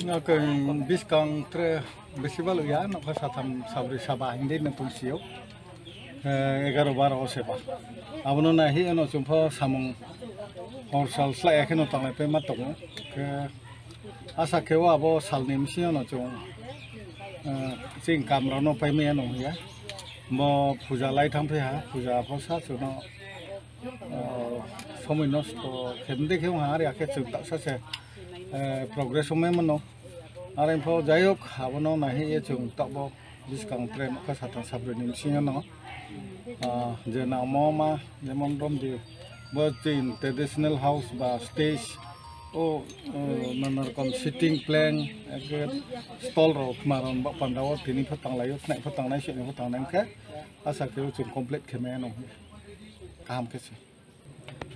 Nak biskang tre festival ya nak satam sabri sabah hindi na tungsiyo 11-12 seba abono nahi ano chumpo samung horsal slai ekeno tangai pe matong ke asa kewa abo salnim si ano chung sing kamrono pe me ano ya mo puja lai thang pe ha puja phosa chuno sominos to khemde kheu ha ya ke chu ta sa se progress me mano are info jayok abono nahi e chung tabo biskang tre ka satang sabri nim singano je na moma jemon rom di botin traditional house ba stage o manor kom sitting plan ke stall ro maron ba pandaw tini phatang layot nai phatang nai se phatang nang ke asa ke chung complete kheme no kam ke se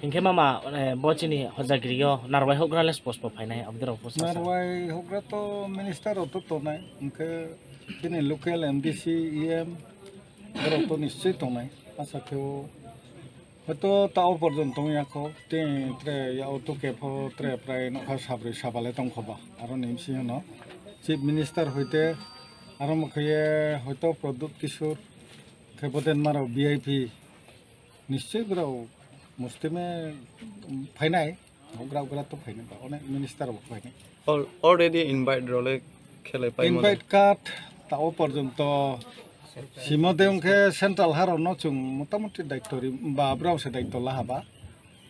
Inke mama bocini Hojagiri yo narwai hogra les post po painai abdro post narwai hogra to minister to nai inke kini local MDC EM ero to nischit to nai asa ke hoto tao porjonto yako tin tre ya auto ke pho tre prai no kha sabri sabale tong khoba aro nimsi no chief minister hoite aro mkhye hoto product kishor kheboten maro VIP nischit bro Mustime finai, hogra to finai, one minister of finai. Already invite role Khulaiwi. Invite card, tao porjonto Simodem ke central haro no chung motamuti daiktori ba brau se daiktor lahaba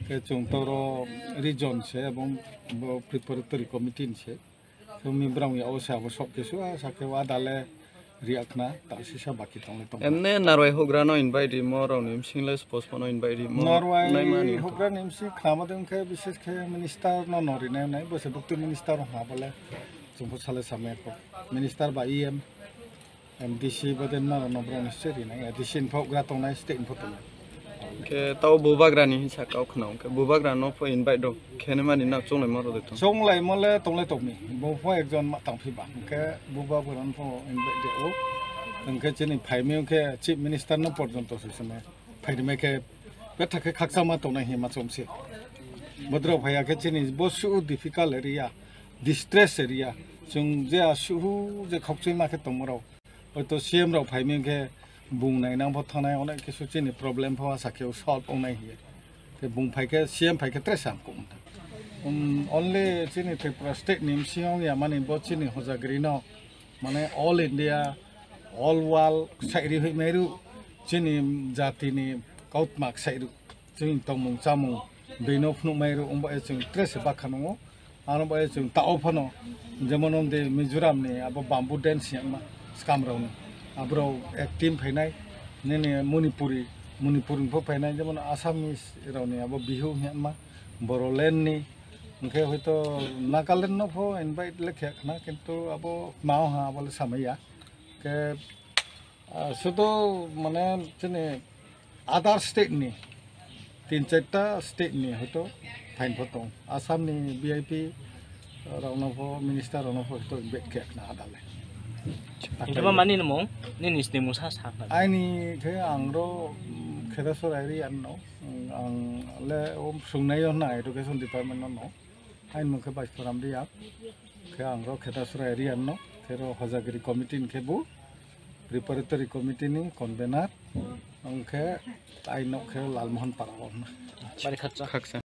ke chung toro region se ebong preparatory committee se kami brau ya osa bo sok kesu sake wadale riakna ta sisa baki tong tong emne narwai hogra no invite mo ro nim singles postpone invite mo narwai hogra nim si khamadem ke bises ke minister no nori nai bose bukti minister ha bole chung sale same ko minister ba EM MDC baden na no bro niseri na addition program tong na state photo ke tau bubagrani sa kau khnaung ke bubagrano pho invite do khenemani na chonglai maro de to chonglai mole tonglai tokmi bo pho ekjon ma tang phiba ke bubagram pho invite de o angke chini phaime ke chief minister no porjonto sesame phaime ke betha ke khaksa ma tong na hi ma chomse bodro phaya ke chini bosu difficult area distress area chung je asu je khokchoi ma ke tomro to CM ro phaime ke bung nai nang pho thanai onek ke su chini problem pho sakeu solve onai hi ke bung phai ke CM phai ke tresam kum only chini Tripura state nim siong ya mani bo chini Hojagiri no mane all India all world sairi hui meru chini jati ni kautmak sairu chini tongmung chamung beino phnu meru umba e chung tres bakhanu ano ba e chung tao phano jemon onde Mizoram ni abo bamboo dance yang ma scam raun abro team phainai nene Manipuri pho phainai jemon Assamese rauni abo bihu yang ma Boroland ni ngke hoito Nagaland no pho invite lekhe khna kintu abo mao ha bole samaya ke sudo mane chene other state ni 3-4 state ni hoito fine photo Assam ni VIP rauna pho minister rauna pho to bet ke khna adale Kema mani namo ni nisne musa sak ai ni the angro Khedacherra area no le sungnai on na education department no hain mukhe bais param dia ke ang ro Khedacherra area no kero Hojagiri committee ke bu preparatory committee ni convener angke ai no ke lalmohon parawon Bari khatsa. Khaksa.